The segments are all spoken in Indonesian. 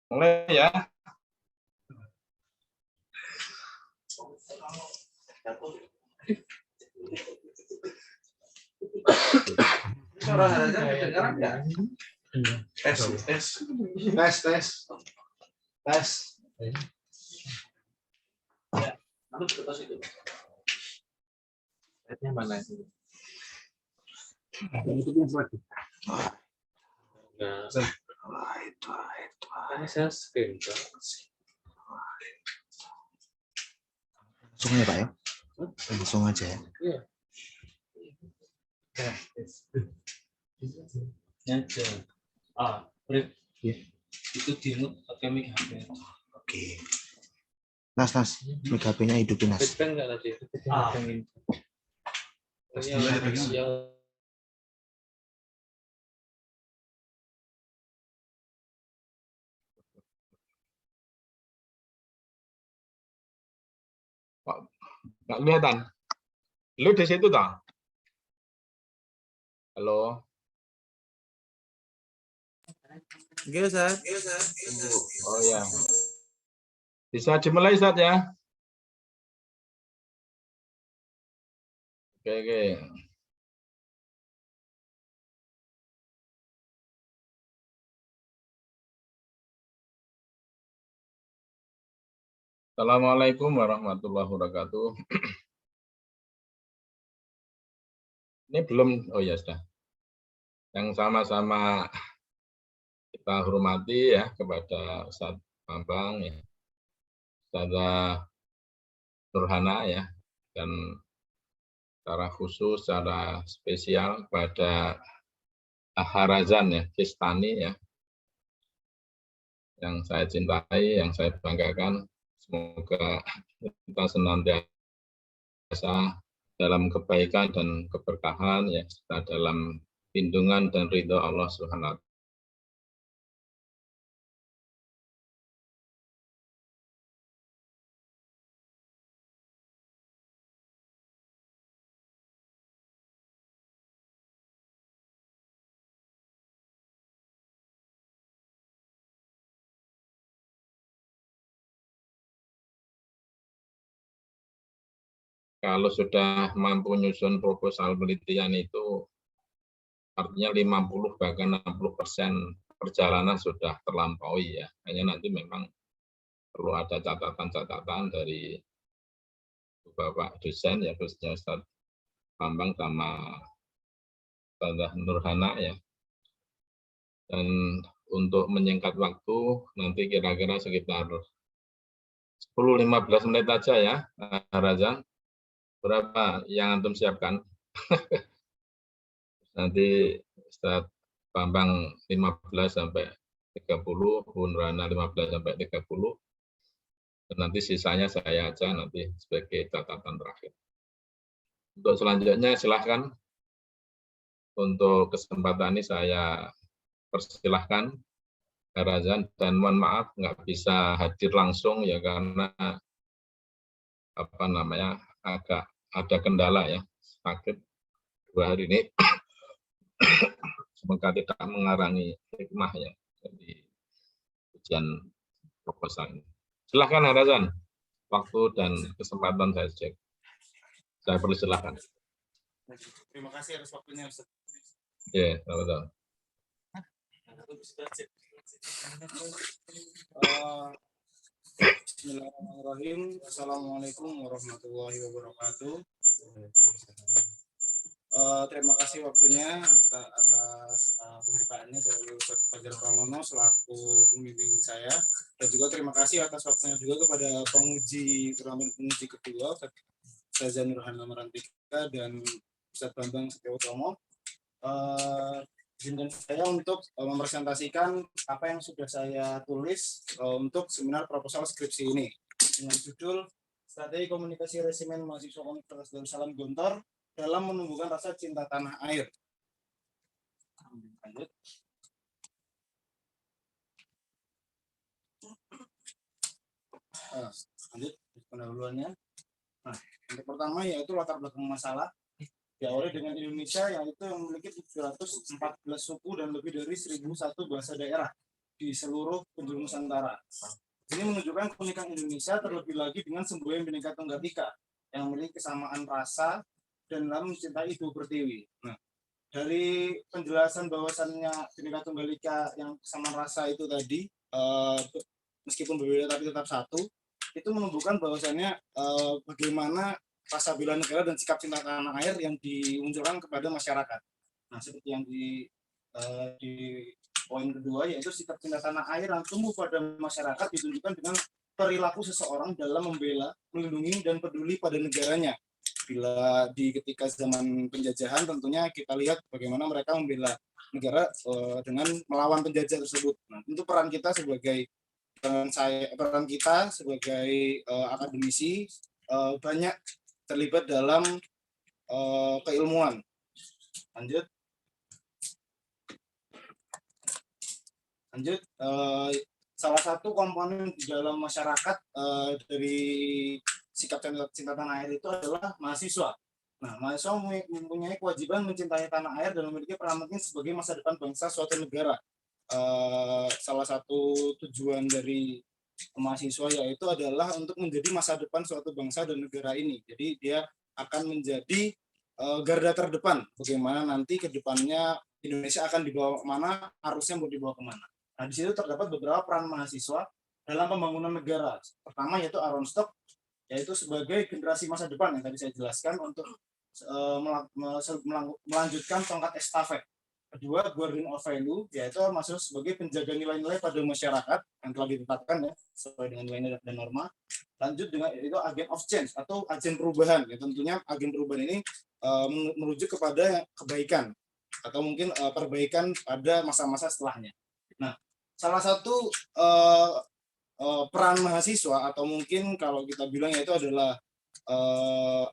Mulai ya. Suara Harajan kedengaran nggak? Tes. Ya, lalu ke atas itu. Setnya mana itu? Ini saya screen. Langsung ya Pak ya? Langsung aja ya. Iya. Aja. Break. Itu dimut pakai mic HP. Oke. Nas, mic HP-nya hidupin Nas. Feedback enggak tadi? Nggak kelihatan. Lu di situ tak? Halo. Oke, Ustaz. Oh ya. Bisa dimulai Ustaz ya? Oke. Assalamualaikum warahmatullahi wabarakatuh. Ini belum, oh ya sudah. Yang sama-sama kita hormati ya kepada Ustaz Bambang, ya, Ustazah Nurhana ya, dan secara khusus, secara spesial kepada Harazan ya, Kistani ya, yang saya cintai, yang saya banggakan. Semoga kita senantiasa dalam kebaikan dan keberkahan ya, serta dalam lindungan dan ridho Allah Subhanahu wa Ta'ala. Kalau sudah mampu nyusun proposal penelitian itu artinya 50 bahkan 60% perjalanan sudah terlampaui ya. Hanya nanti memang perlu ada catatan-catatan dari Bapak dosen ya, khususnya Ustaz Bambang sama Ustazah Nurhana ya. Dan untuk menyingkat waktu nanti kira-kira sekitar 10-15 menit aja ya, Razan. Berapa yang antum siapkan? Nanti Ustaz Bambang 15 sampai 30, Bu Nurhana 15 sampai 30. Dan nanti sisanya saya aja nanti sebagai catatan terakhir. Untuk selanjutnya silahkan. Untuk kesempatan ini saya persilahkan Razan, dan mohon maaf nggak bisa hadir langsung ya karena agak ada kendala ya, sakit 2 hari ini. Semoga tidak mengarangi hikmah ya dari ujian proposal ini. Silahkan Razan, waktu dan kesempatan saya cek. Saya persilahkan. Terima kasih atas waktunya, Ustaz. Ya, sama-sama. Bismillahirrahmanirrahim. Assalamualaikum warahmatullahi wabarakatuh. Terima kasih waktunya atas pembukaannya dari Ustaz Fajar Pramono selaku pembimbing saya, dan juga terima kasih atas waktunya juga kepada penguji kedua Ustazah Nurhana Marantika dan Ustaz Bambang Setiautomo. Izinkan saya untuk mempresentasikan apa yang sudah saya tulis untuk seminar proposal skripsi ini dengan judul Strategi Komunikasi Resimen Mahasiswa Universitas Darussalam Gontor dalam menumbuhkan rasa cinta tanah air. Lanjut. Lanjut pendahuluannya. Nah, yang pertama yaitu latar belakang masalah. Diawali dengan Indonesia yang itu memiliki 714 suku dan lebih dari 1001 bahasa daerah. di seluruh penjuru Nusantara. Ini menunjukkan keunikan Indonesia, terlebih lagi dengan semboyan Bhinneka Tunggal Ika yang memiliki kesamaan rasa dan dalam mencintai Ibu Pertiwi. Nah, dari penjelasan bahwasannya Bhinneka Tunggal Ika yang kesamaan rasa itu tadi, meskipun berbeda tapi tetap satu, itu menunjukkan bahwasannya bagaimana rasa bela negara dan sikap cinta tanah air yang dimunculkan kepada masyarakat. Nah, seperti yang di poin kedua, yaitu sikap cinta tanah air yang tumbuh pada masyarakat ditunjukkan dengan perilaku seseorang dalam membela, melindungi, dan peduli pada negaranya. Bila di ketika zaman penjajahan, tentunya kita lihat bagaimana mereka membela negara dengan melawan penjajah tersebut. Nah, tentu peran kita sebagai akademisi banyak terlibat dalam keilmuan. Lanjut, salah satu komponen di dalam masyarakat dari sikap cinta tanah air itu adalah mahasiswa. Nah, mahasiswa mempunyai kewajiban mencintai tanah air dan memiliki peran penting sebagai masa depan bangsa suatu negara. Salah satu tujuan dari mahasiswa yaitu adalah untuk menjadi masa depan suatu bangsa dan negara ini. Jadi dia akan menjadi garda terdepan bagaimana nanti ke depannya Indonesia akan dibawa kemana, arusnya mau dibawa kemana. Nah, di situ terdapat beberapa peran mahasiswa dalam pembangunan negara. Pertama yaitu Aronstock, yaitu sebagai generasi masa depan yang tadi saya jelaskan untuk melanjutkan tongkat estafet. Kedua, guardian of value, yaitu masuk sebagai penjaga nilai-nilai pada masyarakat yang telah ditetapkan ya sesuai dengan nilai dan norma. Lanjut dengan itu agent of change atau agen perubahan. Ya, tentunya agen perubahan ini merujuk kepada kebaikan atau mungkin perbaikan pada masa-masa setelahnya. Nah, salah satu peran mahasiswa atau mungkin kalau kita bilang itu adalah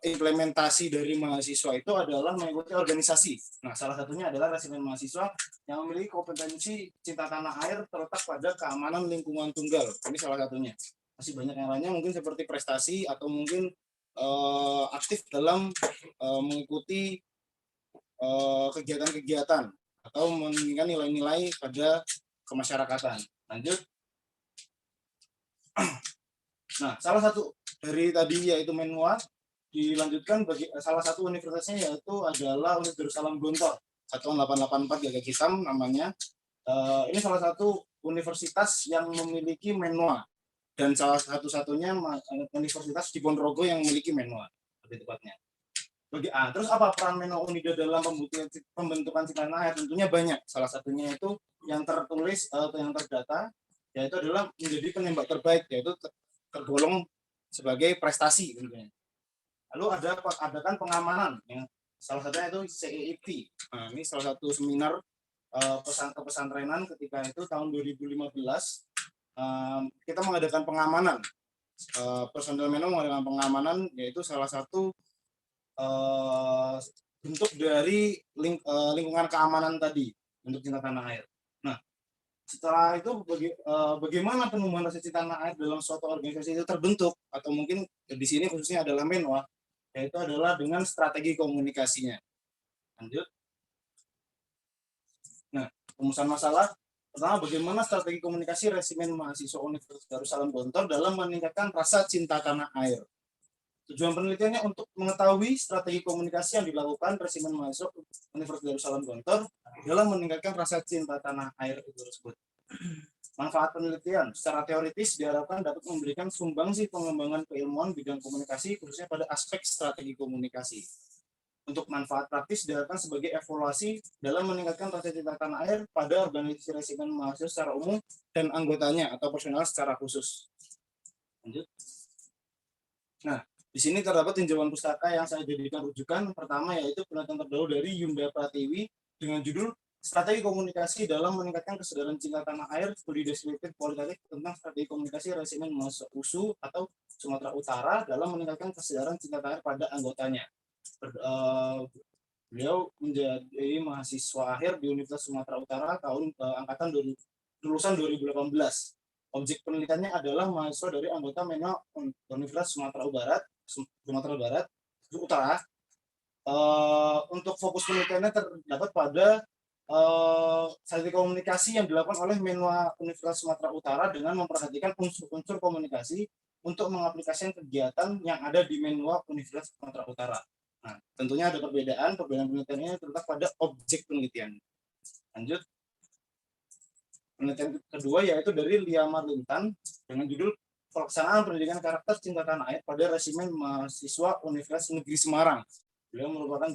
implementasi dari mahasiswa itu adalah mengikuti organisasi. Nah, salah satunya adalah resimen mahasiswa yang memiliki kompetensi cinta tanah air terletak pada keamanan lingkungan tunggal. Ini salah satunya. Masih banyak yang lainnya mungkin seperti prestasi atau mungkin aktif dalam mengikuti kegiatan-kegiatan atau meningkatkan nilai-nilai pada kemasyarakatan. Lanjut. Nah, salah satu dari tadi yaitu Menwa dilanjutkan bagi salah satu universitasnya yaitu adalah Universitas Darussalam Gontor 1884 Gagak Hitam namanya. Ini salah satu universitas yang memiliki Menwa dan salah satu-satunya universitas di Ponorogo yang memiliki Menwa lebih tepatnya. Terus apa peran Menwa Unida dalam pembentukan cinta tanah air? Tentunya banyak. Salah satunya itu yang tertulis atau yang terdata yaitu adalah menjadi penembak terbaik, yaitu tergolong sebagai prestasi tentunya. Lalu adakan pengamanan yang salah satunya itu CEIP. Nah, ini salah satu seminar pesantrenan ketika itu tahun 2015 kita mengadakan pengamanan. Personel Menwa mengadakan pengamanan yaitu salah satu bentuk dari lingkungan keamanan tadi untuk cinta tanah air. Nah, setelah itu bagaimana penumbuhan rasa cinta tanah air dalam suatu organisasi itu terbentuk atau mungkin di sini khususnya adalah Menwa, yaitu adalah dengan strategi komunikasinya. Lanjut. Nah, rumusan masalah pertama, bagaimana strategi komunikasi resimen mahasiswa Universitas Darussalam Gontor dalam meningkatkan rasa cinta tanah air. Tujuan penelitiannya untuk mengetahui strategi komunikasi yang dilakukan resimen mahasiswa Universitas Darussalam Gontor dalam meningkatkan rasa cinta tanah air itu tersebut. Manfaat penelitian secara teoritis diharapkan dapat memberikan sumbangsi pengembangan keilmuan bidang komunikasi khususnya pada aspek strategi komunikasi. Untuk manfaat praktis diharapkan sebagai evaluasi dalam meningkatkan rasa cinta tanah air pada organisasi resimen mahasiswa secara umum dan anggotanya atau personal secara khusus. Lanjut. Nah, di sini terdapat tinjauan pustaka yang saya jadikan rujukan. Pertama yaitu penelitian terdahulu dari Yunda Pratiwi dengan judul Strategi Komunikasi dalam Meningkatkan Kesadaran Cinta Tanah Air, Studi Deskriptif Kualitatif tentang Strategi Komunikasi Resimen Mahasiswa USU atau Sumatera Utara dalam meningkatkan kesadaran cinta tanah air pada anggotanya. Beliau menjadi mahasiswa akhir di Universitas Sumatera Utara tahun angkatan lulusan 2018. Objek penelitiannya adalah mahasiswa dari anggota Menwa Universitas Sumatera Utara. Untuk fokus penelitiannya terdapat pada strategi komunikasi yang dilakukan oleh Menwa Universitas Sumatera Utara dengan memperhatikan unsur-unsur komunikasi untuk mengaplikasikan kegiatan yang ada di Menwa Universitas Sumatera Utara. Nah, tentunya ada perbedaan penelitiannya terletak pada objek penelitian. Lanjut. Penelitian kedua yaitu dari Lia Marlintan dengan judul Pelaksanaan Pendidikan Karakter Cinta Tanah Air pada Resimen Mahasiswa Universitas Negeri Semarang. Beliau merupakan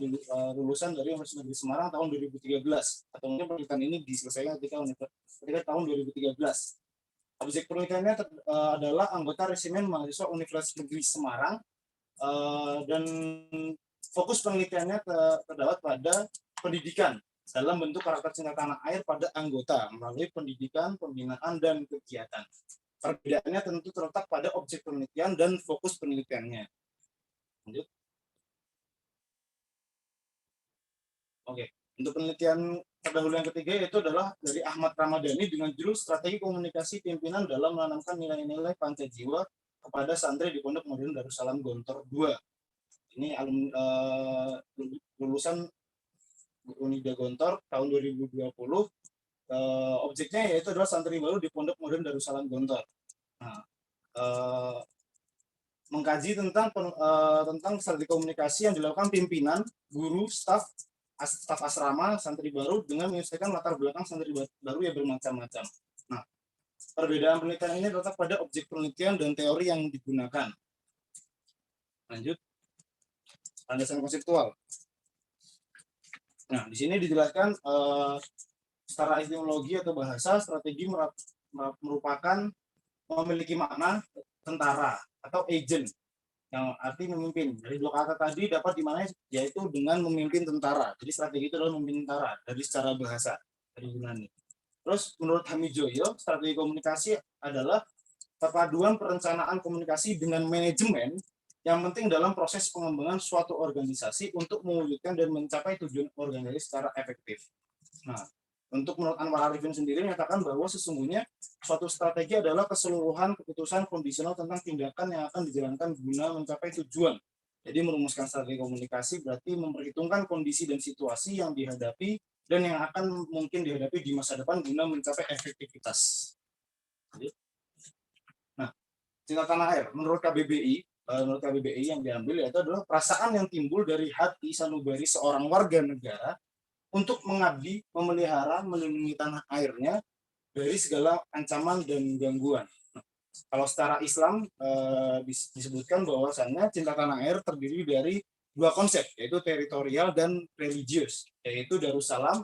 lulusan dari Universitas Negeri Semarang tahun 2013. Atau mungkin penelitian ini diselesaikan ketika tahun 2013. Objek penelitiannya adalah anggota Resimen Mahasiswa Universitas Negeri Semarang dan fokus penelitiannya terdapat pada pendidikan dalam bentuk karakter cinta tanah air pada anggota melalui pendidikan, pembinaan, dan kegiatan. Perbedaannya tentu terletak pada objek penelitian dan fokus penelitiannya. Lanjut. Oke, untuk penelitian terdahulu yang ketiga yaitu adalah dari Ahmad Ramadhani dengan judul Strategi Komunikasi Pimpinan dalam Menanamkan Nilai-nilai Pancajiwa kepada Santri di Pondok Modern Darussalam Gontor II. Ini lulusan Unida Gontor tahun 2020. Objeknya yaitu adalah santri baru di Pondok Modern Darussalam Gontor. Nah, mengkaji tentang strategi komunikasi yang dilakukan pimpinan, guru, staf asrama, santri baru dengan menyelesaikan latar belakang santri baru yang bermacam-macam. Nah, perbedaan penelitian ini terletak pada objek penelitian dan teori yang digunakan. Lanjut. Landasan konseptual. Nah, di sini dijelaskan secara etimologi atau bahasa, strategi merupakan memiliki makna tentara atau agent yang arti memimpin. Dari dua kata tadi dapat dimaknai yaitu dengan memimpin tentara. Jadi strategi itu adalah memimpin tentara dari secara bahasa dari Yunani. Terus menurut Hamijoyo, strategi komunikasi adalah perpaduan perencanaan komunikasi dengan manajemen yang penting dalam proses pengembangan suatu organisasi untuk mewujudkan dan mencapai tujuan organisasi secara efektif. Nah, untuk menurut Anwar Arifin sendiri menyatakan bahwa sesungguhnya suatu strategi adalah keseluruhan keputusan kondisional tentang tindakan yang akan dijalankan guna mencapai tujuan. Jadi merumuskan strategi komunikasi berarti memperhitungkan kondisi dan situasi yang dihadapi dan yang akan mungkin dihadapi di masa depan guna mencapai efektivitas. Nah, cinta tanah air menurut KBBI yang diambil yaitu adalah perasaan yang timbul dari hati sanubari seorang warga negara untuk mengabdi, memelihara, melindungi tanah airnya dari segala ancaman dan gangguan. Nah, kalau secara Islam disebutkan bahwasannya cinta tanah air terdiri dari dua konsep yaitu teritorial dan religius, yaitu Darussalam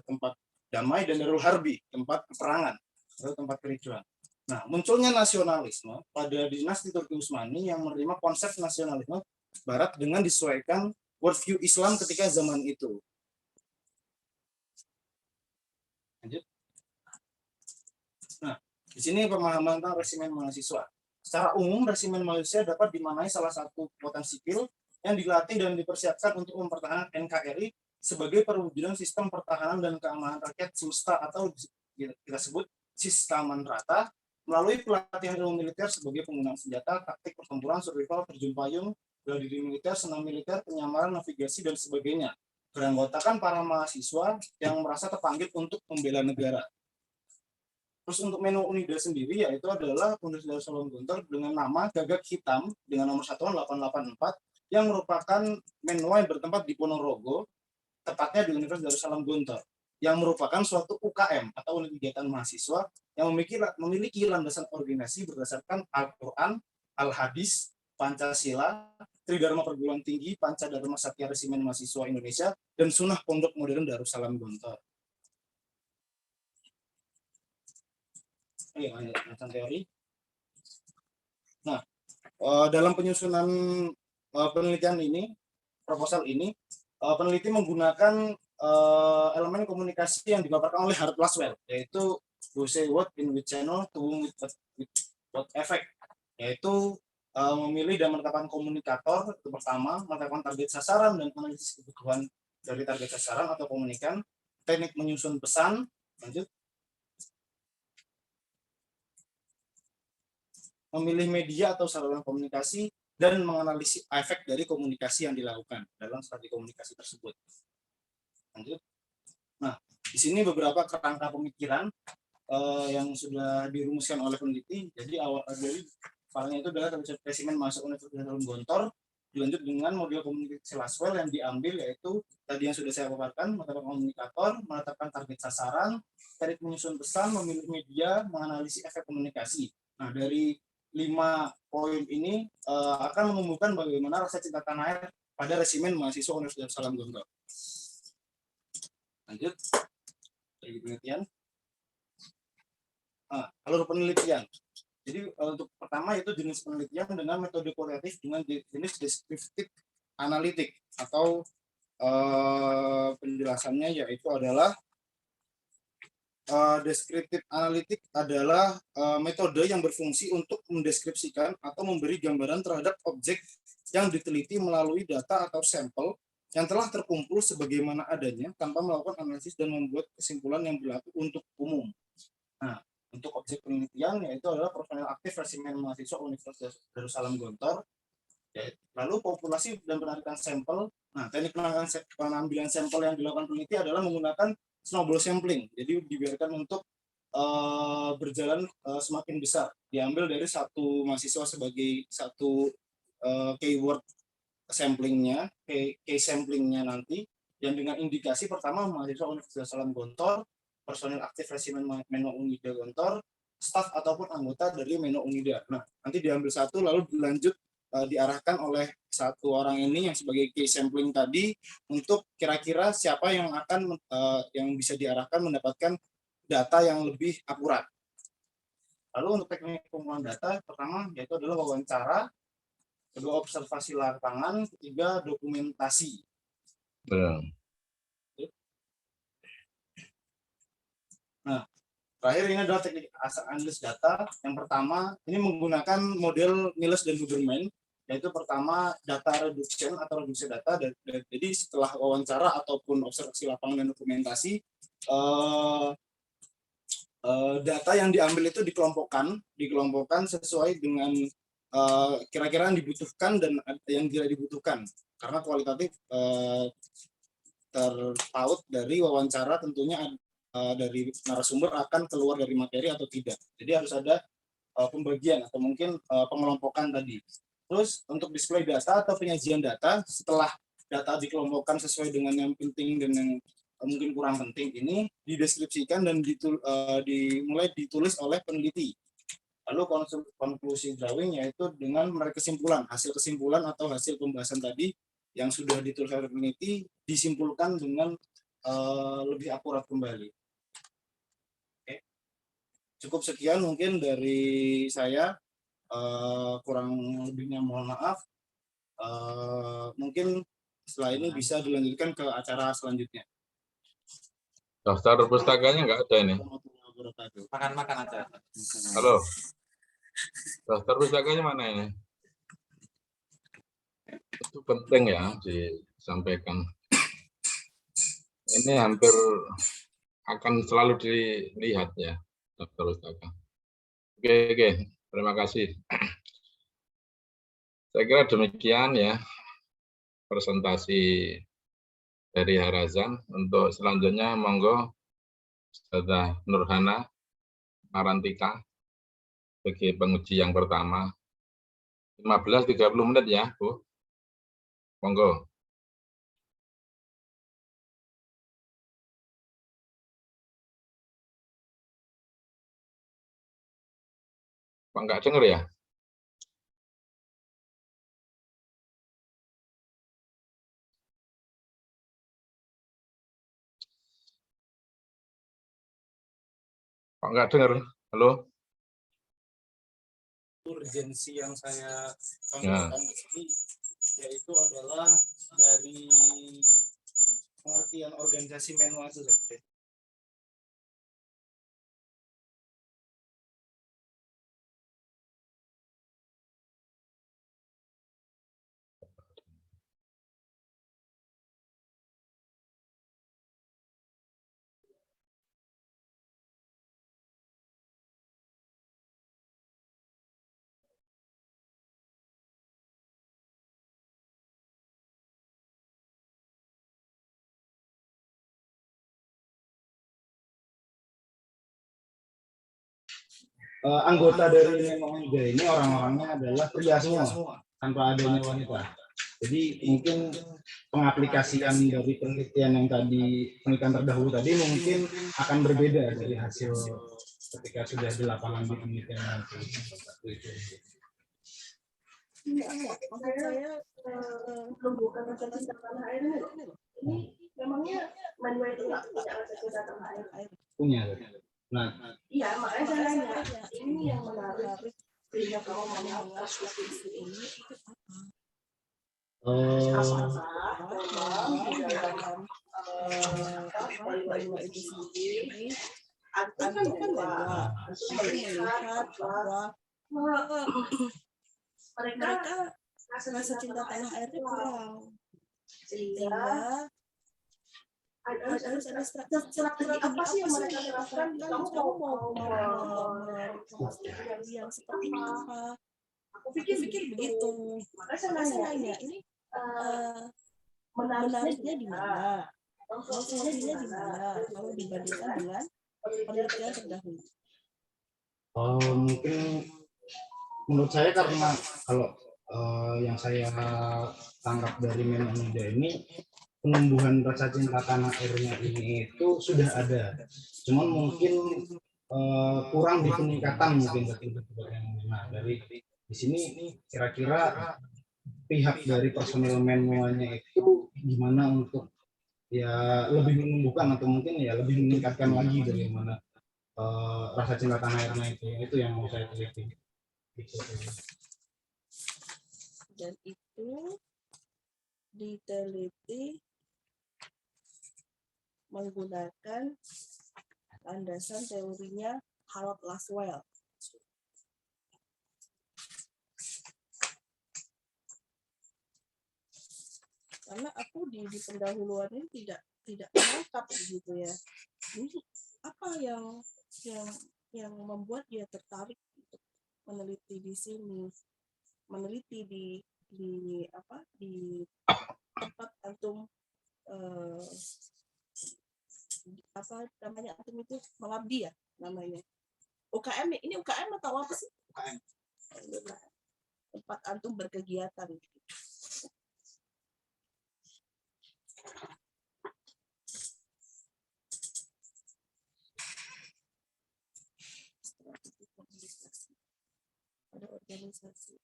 tempat damai dan Darul Harbi tempat peperangan atau tempat kericuhan. Nah, munculnya nasionalisme pada dinasti Turki Utsmani yang menerima konsep nasionalisme Barat dengan disesuaikan worldview Islam ketika zaman itu. Lanjut. Nah, di sini pemahaman tentang resimen mahasiswa. Secara umum, resimen mahasiswa dapat dimaknai salah satu kekuatan sipil yang dilatih dan dipersiapkan untuk mempertahankan NKRI sebagai perwujudan sistem pertahanan dan keamanan rakyat semesta atau kita sebut sistem rata melalui pelatihan ilmu militer sebagai penggunaan senjata, taktik pertempuran, survival, terjun payung, bela diri militer, senam militer, penyamaran, navigasi, dan sebagainya. Beranggotakan para mahasiswa yang merasa terpanggil untuk membela negara. Terus untuk menu Unida sendiri yaitu adalah Universitas Darussalam Gontor dengan nama Gagak Hitam dengan nomor satuan 884 yang merupakan menua yang bertempat di Ponorogo, tepatnya di Universitas Darussalam Gontor, yang merupakan suatu UKM atau unit kegiatan mahasiswa yang memiliki landasan organisasi berdasarkan Al-Quran, Al-Hadis, Pancasila, Tridharma Perguruan Tinggi, Pancadharma Satya Resimen Mahasiswa Indonesia, dan Sunnah Pondok Modern Darussalam Gontor. Lanjutan teori. Nah, dalam penyusunan penelitian ini, proposal ini, peneliti menggunakan elemen komunikasi yang dipaparkan oleh Hart Laswell, yaitu to say what in which channel to whom with what effect, yaitu memilih dan menetapkan komunikator itu pertama, menetapkan target sasaran dan analisis kebutuhan dari target sasaran atau komunikan, teknik menyusun pesan, lanjut, memilih media atau saluran komunikasi, dan menganalisis efek dari komunikasi yang dilakukan dalam strategi komunikasi tersebut. Lanjut. Nah, Di sini beberapa kerangka pemikiran yang sudah dirumuskan oleh peneliti. Jadi awalnya itu adalah spesimen masuk Universitas Gontor, dilanjut dengan model komunikasi Laswell yang diambil, yaitu tadi yang sudah saya paparkan, menetapkan komunikator, menetapkan target sasaran, teknik menyusun pesan, memilih media, menganalisis efek komunikasi. Nah, dari 5 poin ini akan menumbuhkan bagaimana rasa cinta tanah air pada resimen mahasiswa Universitas Salam Gontor. Lanjut, dari penelitian. Alur penelitian. Jadi untuk pertama itu jenis penelitian dengan metode kualitatif dengan jenis deskriptif analitik, atau penjelasannya yaitu adalah deskriptif analitik adalah metode yang berfungsi untuk mendeskripsikan atau memberi gambaran terhadap objek yang diteliti melalui data atau sampel yang telah terkumpul sebagaimana adanya tanpa melakukan analisis dan membuat kesimpulan yang berlaku untuk umum. Nah, untuk objek penelitian yaitu adalah personel aktif resimen mahasiswa Universitas Darussalam Gontor. Lalu populasi dan penarikan sampel. Nah, teknik pengambilan sampel yang dilakukan peneliti adalah menggunakan snowball sampling. Jadi dibiarkan untuk berjalan semakin besar. Diambil dari satu mahasiswa sebagai satu keyword samplingnya, case samplingnya nanti, yang dengan indikasi pertama mahasiswa Universitas Darussalam Gontor, personil aktif resimen Meno Unida Gontor, staf ataupun anggota dari Meno Unida. Nah, nanti diambil satu lalu dilanjut diarahkan oleh satu orang ini yang sebagai case sampling tadi untuk kira-kira siapa yang akan yang bisa diarahkan mendapatkan data yang lebih akurat. Lalu untuk teknik pengumpulan data pertama yaitu adalah wawancara, kedua observasi lapangan, ketiga dokumentasi. Nah, terakhir ini adalah teknik analis data. Yang pertama, ini menggunakan model Niles dan Huberman, yaitu pertama data reduction atau reduksi data. Jadi setelah wawancara ataupun observasi lapangan dan dokumentasi, data yang diambil itu dikelompokkan sesuai dengan kira-kira yang dibutuhkan dan yang tidak dibutuhkan. Karena kualitatif terpaut dari wawancara tentunya dari narasumber akan keluar dari materi atau tidak. Jadi harus ada pembagian atau mungkin pengelompokan tadi. Terus untuk display data atau penyajian data setelah data dikelompokkan sesuai dengan yang penting dan yang mungkin kurang penting ini dideskripsikan dan dimulai ditulis oleh peneliti. Lalu konklusi drawing yaitu dengan menarik kesimpulan, hasil kesimpulan atau hasil pembahasan tadi yang sudah ditulis oleh peneliti disimpulkan dengan lebih akurat kembali. Oke. Cukup sekian mungkin dari saya, kurang lebihnya mohon maaf. Mungkin setelah ini bisa dilanjutkan ke acara selanjutnya. Daftar pustakanya nggak ada ini. Makan-makan aja. Halo. Daftar pustakanya mana ini? Itu penting ya disampaikan. Ini hampir akan selalu dilihat ya daftar pustaka. Oke, terima kasih. Saya kira demikian ya presentasi dari Harazan. Untuk selanjutnya monggo Ustazah Nurhana Marantika sebagai penguji yang pertama. 15-30 menit ya, Bu. Monggo. Pak nggak dengar ya? Pak nggak dengar? Halo? Urgensi yang saya sampaikan di sini yaitu adalah dari pengertian organisasi manual itu saja. anggota dari Nemoida ini orang-orangnya adalah pria semua tanpa adanya wanita. Jadi mungkin pengaplikasian dari penelitian yang tadi, penelitian terdahulu tadi mungkin akan berbeda dari hasil ketika sudah di lapangan di penelitian nanti. Enggak. Maksud saya membuka rasa cinta tanah air ini loh. Ini memangnya manual itu nggak punya rasa cinta tanah air? Punya. Nah, iya makanya saya nanya ini yang menarik sehingga kamu mau mengasih ini itu bahwa itu sendiri kan bahwa melihat bahwa mereka rasa cinta tanah airnya kurang sehingga harus ada strategi apa sih yang mereka terapkan kamu mau yang seperti apa aku pikir begitu makanya saya nanya ini menariknya di mana solusinya di mana kalau dibandingkan dengan penelitian terdahulu. Mungkin menurut saya karena kalau yang saya tangkap dari Nemoida ini penumbuhan rasa cinta tanah airnya ini itu sudah ada, cuman mungkin kurang di peningkatan mungkin yang nah dari di sini kira-kira pihak dari personil manualnya itu gimana untuk ya lebih menumbuhkan atau mungkin ya lebih meningkatkan lagi bagaimana rasa cinta tanah airnya itu yang mau saya teliti. Dan itu diteliti menggunakan landasan teorinya Harold Laswell. Karena aku di pendahuluan ini tidak menangkap begitu ya. Ini apa yang membuat dia tertarik untuk meneliti di sini, meneliti di tempat antum apa namanya antum itu mengabdi ya namanya UKM ini UKM atau apa sih? UKM. Tempat antum berkegiatan. Ada organisasi.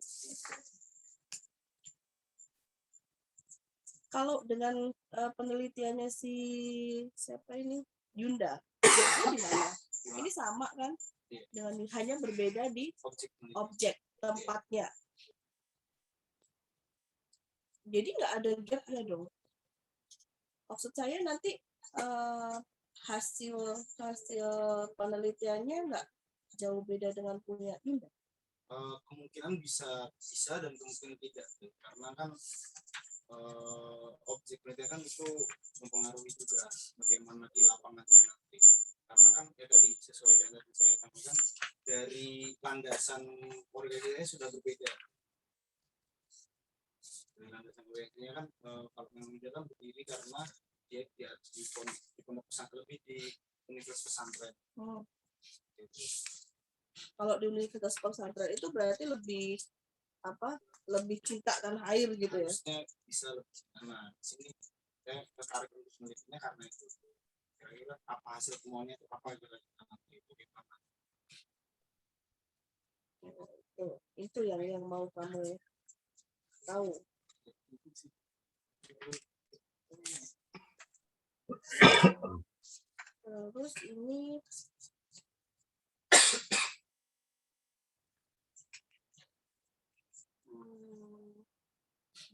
Kalau dengan penelitiannya si siapa ini Yunda, di mana? Ini sama kan? Dengan hanya berbeda di objek tempatnya. Jadi nggak ada gapnya dong. Maksud saya nanti hasil penelitiannya nggak jauh beda dengan punya Yunda. Kemungkinan bisa dan kemungkinan tidak karena kan objek penelitian kan itu mempengaruhi juga bagaimana di lapangannya nanti karena kan ya tadi sesuai yang tadi saya sampaikan dari landasan organisasinya sudah berbeda dari landasan organisasinya kan kalau yang kan berdiri karena dia di pondok pesantren lebih di universitas pesantren. Gitu. Kalau di universitas pesantren itu berarti lebih cinta tanah air gitu ya? Harusnya bisa lebih. Nah, di sini saya tertarik untuk menelitinya karena itu. Kira-kira apa hasil temuannya itu apa kira-kira nanti bagaimana? Itu yang mau kamu tahu. Terus ini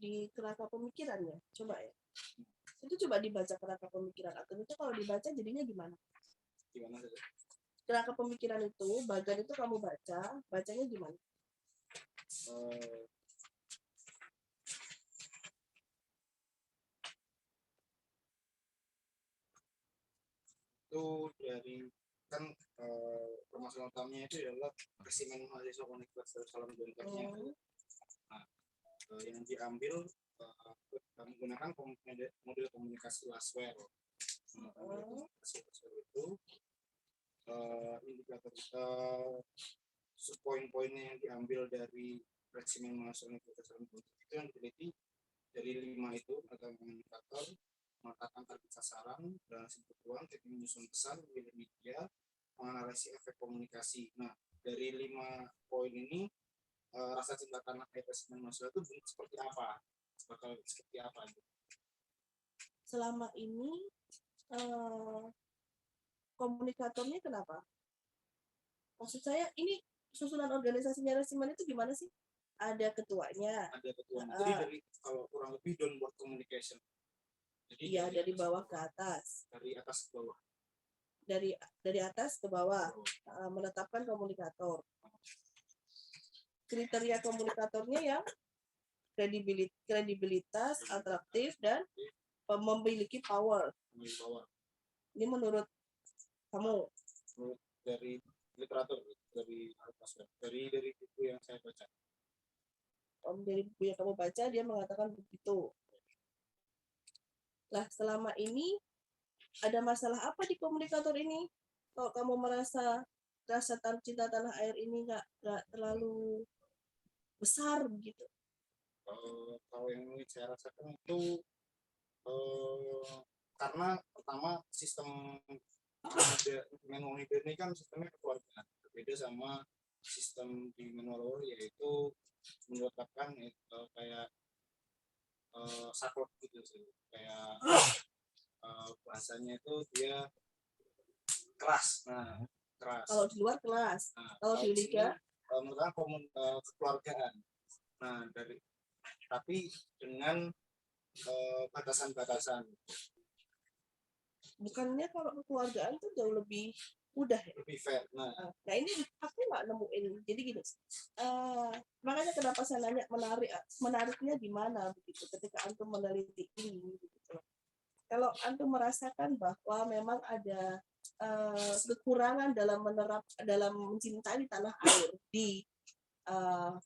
di kerangka pemikirannya, coba ya. Itu coba dibaca kerangka pemikiran atau itu kalau dibaca jadinya gimana? Gimana saja? Kerangka pemikiran itu, bagian itu kamu bacanya gimana? Itu dari kan permasalahan utamanya itu adalah resimen mahasiswa Universitas Darussalam Jontornya. Nah, yang diambil menggunakan model komunikasi Laswell. Komunikasi Laswell itu indikator poin-poinnya yang diambil dari resimen nasional berdasarkan politik itu yang diteliti dari 5 itu ada komunikator, menetapkan target sasaran, dan kebutuhan, teknik menyusun pesan, memilih media, menganalisis efek komunikasi. Nah, dari 5 poin ini rasa cinta tanah air resimen nasional itu seperti apa? Seperti apa? Selama ini komunikatornya kenapa? Maksud saya ini susunan organisasinya resimen itu gimana sih? Ada ketuanya. Ada ketuanya. Jadi dari kalau kurang lebih downward communication. Jadi iya, dari bawah ke atas. Dari atas ke bawah. Dari atas ke bawah. Menetapkan komunikator. Kriteria komunikatornya yang kredibilitas, atraktif, dan memiliki power. Ini menurut kamu? Dari literatur, dari buku yang saya baca. Dari buku yang kamu baca dia mengatakan begitu. Lah, selama ini ada masalah apa di komunikator ini? Kalau kamu merasa rasa cinta tanah air ini nggak terlalu besar gitu? Kalau yang saya rasakan itu karena pertama sistem manual leader ini kan sistemnya kekeluargaan, berbeda sama sistem di manual yaitu meletakkan kayak saklek gitu sih, kayak bahasanya itu dia keras. Nah, keras. Kalau di luar kelas, kalau di liga merupakan kekeluargaan. Nah, tapi dengan batasan-batasan. Bukannya kalau kekeluargaan tuh jauh lebih mudah ya? Lebih fair. Nah ini aku nggak nemuin. Jadi gini, makanya kenapa saya nanya menariknya di mana begitu ketika antum meneliti ini gitu. Kalau antum merasakan bahwa memang ada kekurangan dalam mencintai tanah air di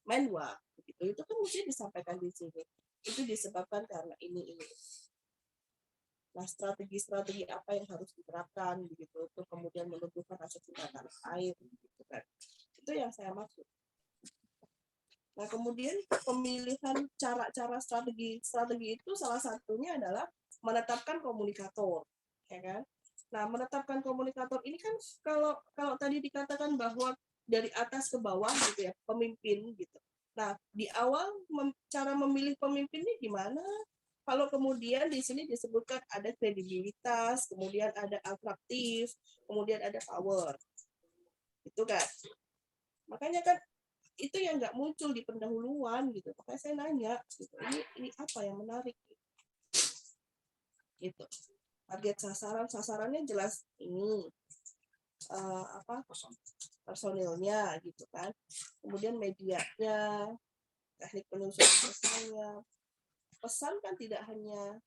Menwa begitu, itu kan mesti disampaikan di sini. Itu disebabkan karena ini. Nah, strategi apa yang harus diterapkan begitu untuk kemudian menumbuhkan rasa cinta tanah air gitu kan. Itu yang saya maksud. Nah, kemudian pemilihan cara-cara strategi itu salah satunya adalah menetapkan komunikator, ya kan? Nah, menetapkan komunikator ini kan kalau tadi dikatakan bahwa dari atas ke bawah gitu ya, pemimpin gitu. Nah, di awal cara memilih pemimpinnya gimana? Kalau kemudian di sini disebutkan ada kredibilitas, kemudian ada atraktif, kemudian ada power. Itu kan. Makanya kan itu yang nggak muncul di pendahuluan gitu. Makanya saya nanya, gitu, ini apa yang menarik? Gitu. Target sasarannya jelas ini. Personilnya gitu kan. Kemudian medianya, teknik penyusunan pesannya. Pesan kan tidak hanya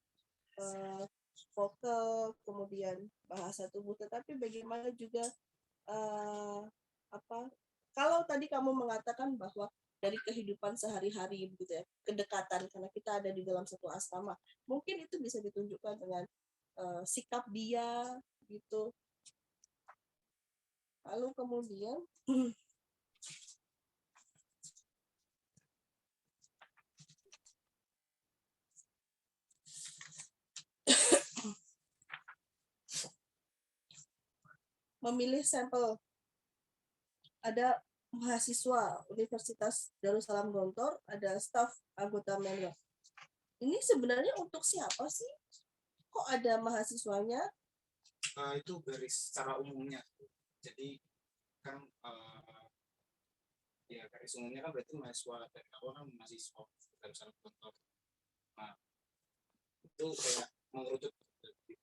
vokal, kemudian bahasa tubuh, tetapi bagaimana juga kalau tadi kamu mengatakan bahwa dari kehidupan sehari-hari gitu ya, kedekatan karena kita ada di dalam satu asrama, mungkin itu bisa ditunjukkan dengan sikap dia gitu. Lalu kemudian memilih sampel. Ada mahasiswa Universitas Darussalam Gontor, ada staf anggota Menwa. Ini sebenarnya untuk siapa sih? Kok ada mahasiswanya? Itu garis secara umumnya. Jadi kan ya garis umumnya kan berarti mahasiswa dari awal kan mahasiswa Darussalam Gontor. Nah, itu kayak mengerucut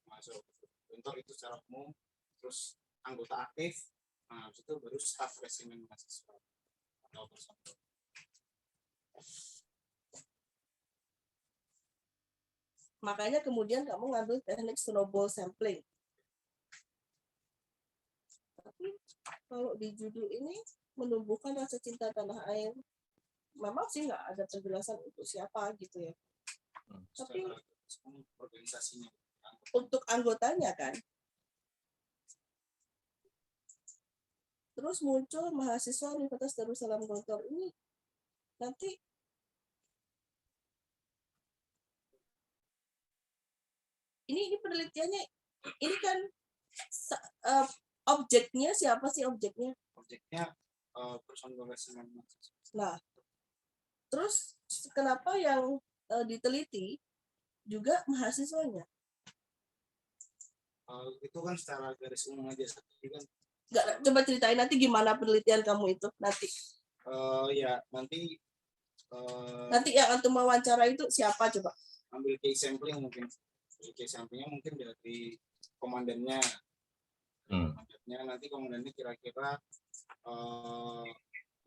mahasiswa Gontor itu secara umum, terus anggota aktif. Nah, itu baru staf resimen mahasiswa atau personel. Makanya kemudian kamu ngambil teknik snowball sampling. Tapi kalau di judul ini menumbuhkan rasa cinta tanah air, memang sih nggak ada penjelasan untuk siapa gitu ya. Tapi organisasinya untuk anggotanya kan. terus muncul mahasiswa Universitas Darussalam Gontor ini nanti ini penelitiannya ini kan objeknya siapa sih objeknya? Objeknya personalisasi. Nah, terus kenapa yang diteliti juga mahasiswanya? Itu kan secara garis umum aja. Jadi kan Nggak, coba ceritain nanti gimana penelitian kamu itu nanti. Ya nanti Nanti yang antum wawancara itu siapa coba? ambil case sampling mungkin. Case samplingnya mungkin dari komandannya. Komandannya nanti komandannya kira-kira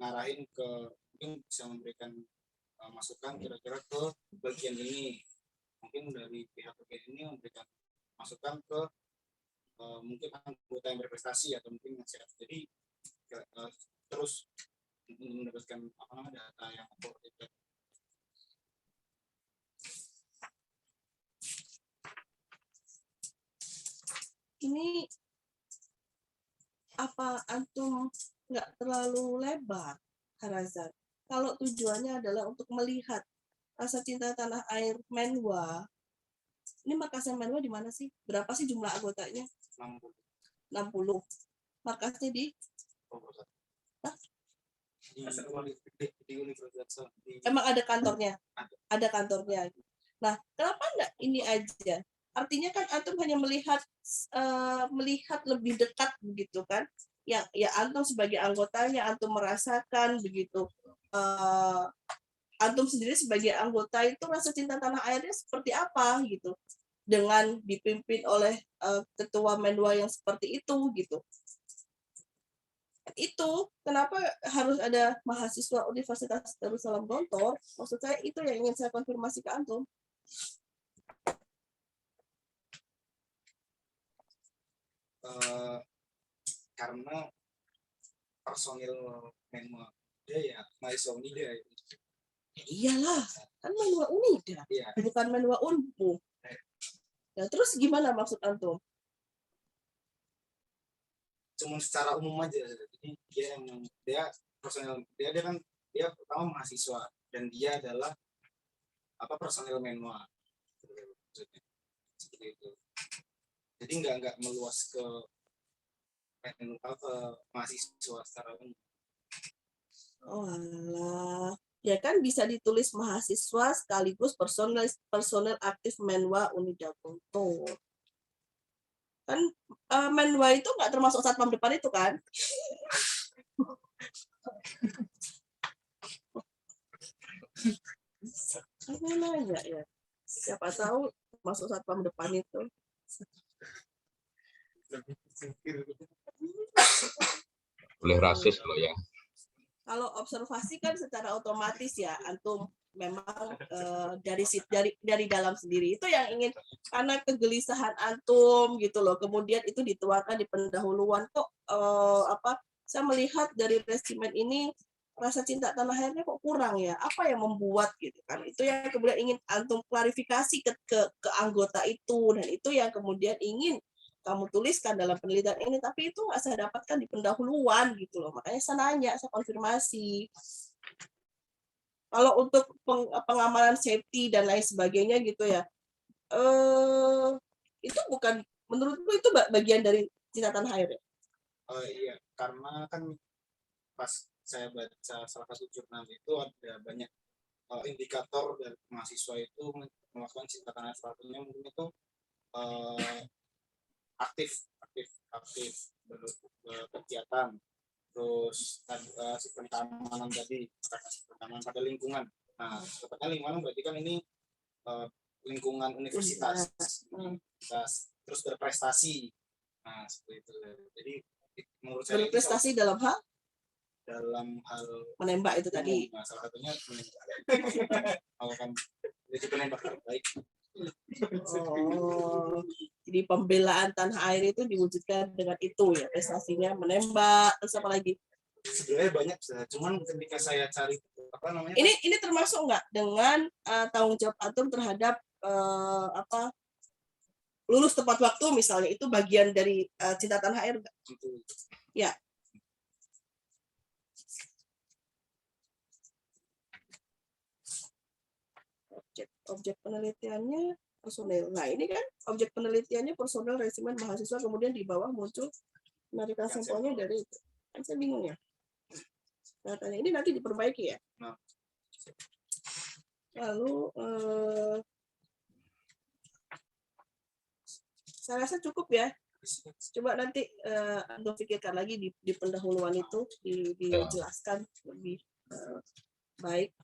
ngarahin ke mungkin bisa memberikan masukan kira-kira ke bagian ini. Mungkin dari pihak bagian ini memberikan masukan ke mungkin anggota yang berprestasi atau mungkin yang siap. Jadi terus mendapatkan data yang akurat. Ini apa antum nggak terlalu lebar, Harazan? Kalau tujuannya adalah untuk melihat rasa cinta tanah air Menwa. Ini markasnya Menwa di mana sih? Berapa sih jumlah anggotanya? 60. Markasnya di? Di Universitas. Emang ada kantornya? Ada kantornya. Nah, kenapa enggak ini aja? Artinya kan antum hanya melihat lebih dekat begitu kan? Ya antum sebagai anggotanya antum merasakan begitu. Antum sendiri sebagai anggota itu rasa cinta tanah airnya seperti apa gitu? Dengan dipimpin oleh ketua Menwa yang seperti itu gitu. Itu kenapa harus ada mahasiswa Universitas Darussalam Gontor? Maksud saya itu yang ingin saya konfirmasi ke antum. Karena personil Menwa dia ya mahasiswa Unida. Iyalah, kan Menwa Unida, bukan Menwa Unpu. Ya, terus gimana maksud antum? Cuma secara umum aja. Jadi dia personil dia kan dia pertama mahasiswa dan dia adalah personil Menwa. Seperti itu. Jadi nggak meluas ke mahasiswa secara umum. Oh alah. Ya kan bisa ditulis mahasiswa sekaligus personel aktif Menwa Unida Gontor. Kan Menwa itu nggak termasuk satpam depan itu kan? Aku nanya ya. Siapa tahu masuk satpam depan itu. Boleh rasis loh ya. Kalau observasi kan secara otomatis ya antum memang dari dalam sendiri itu yang ingin karena kegelisahan antum gitu loh. Kemudian itu dituangkan di pendahuluan kok saya melihat dari resimen ini rasa cinta tanah airnya kok kurang ya. Apa yang membuat gitu kan? Itu yang kemudian ingin antum klarifikasi ke anggota itu dan itu yang kemudian ingin kamu tuliskan dalam penelitian ini, tapi itu nggak saya dapatkan di pendahuluan gitu loh. Makanya saya nanya, saya konfirmasi. Kalau untuk pengamanan safety dan lain sebagainya gitu ya, itu bukan, menurutku itu bagian dari cinta tanah air ya? Iya, karena kan pas saya baca salah satu jurnal itu ada banyak indikator dari mahasiswa itu melakukan cinta tanah air. Satunya mungkin itu aktif berkegiatan, terus sistem keamanan tadi, keamanan pada lingkungan. Nah, tepatnya lingkungan berarti kan ini lingkungan universitas, terus berprestasi. Nah, seperti itu. Jadi menurut saya berprestasi dalam hal menembak itu tadi. Nah, salah satunya melakukan penembak terbaik. Oh, jadi pembelaan tanah air itu diwujudkan dengan itu ya, prestasinya menembak, terus apa lagi? Sebenarnya banyak, cuman ketika saya cari ini termasuk nggak dengan tanggung jawab antum terhadap lulus tepat waktu misalnya, itu bagian dari cinta tanah air nggak? Ya. objek penelitiannya personel. Nah ini kan objek penelitiannya personel resimen mahasiswa, kemudian di bawah muncul penarikan sampelnya dari itu. Kan saya bingung ya. Katanya ini nanti diperbaiki ya. Lalu saya rasa cukup ya. Coba nanti Anda pikirkan lagi di pendahuluan itu dijelaskan lebih baik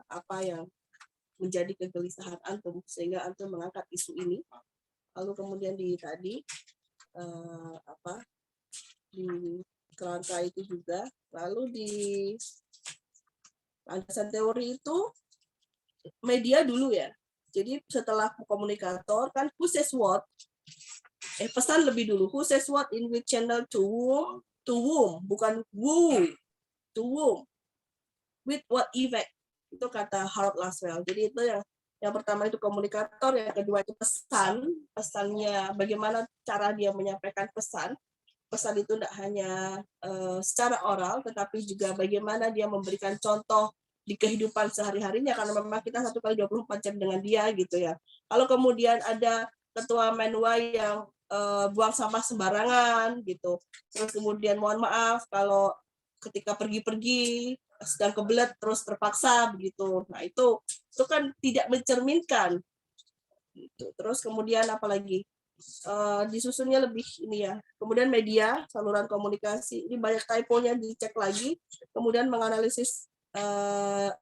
apa yang menjadi kegelisahan antum sehingga antum mengangkat isu ini. Lalu kemudian di kerangka itu juga, lalu di landasan teori itu media dulu ya. Jadi setelah komunikator kan who says what, pesan lebih dulu, who says what in which channel to whom, bukan who, to whom, with what effect. Itu kata Harold Laswell. Jadi itu yang pertama itu komunikator, yang kedua itu pesannya bagaimana cara dia menyampaikan pesan itu tidak hanya secara oral, tetapi juga bagaimana dia memberikan contoh di kehidupan sehari-harinya, karena memang kita 1 kali 24 jam dengan dia gitu ya. Kalau kemudian ada ketua menwa yang buang sampah sembarangan gitu, terus kemudian mohon maaf kalau ketika pergi-pergi sedang kebelet terus terpaksa begitu. Nah itu kan tidak mencerminkan gitu. Terus kemudian apalagi disusunnya lebih ini ya. Kemudian media, saluran komunikasi, ini banyak typonya, dicek lagi. Kemudian menganalisis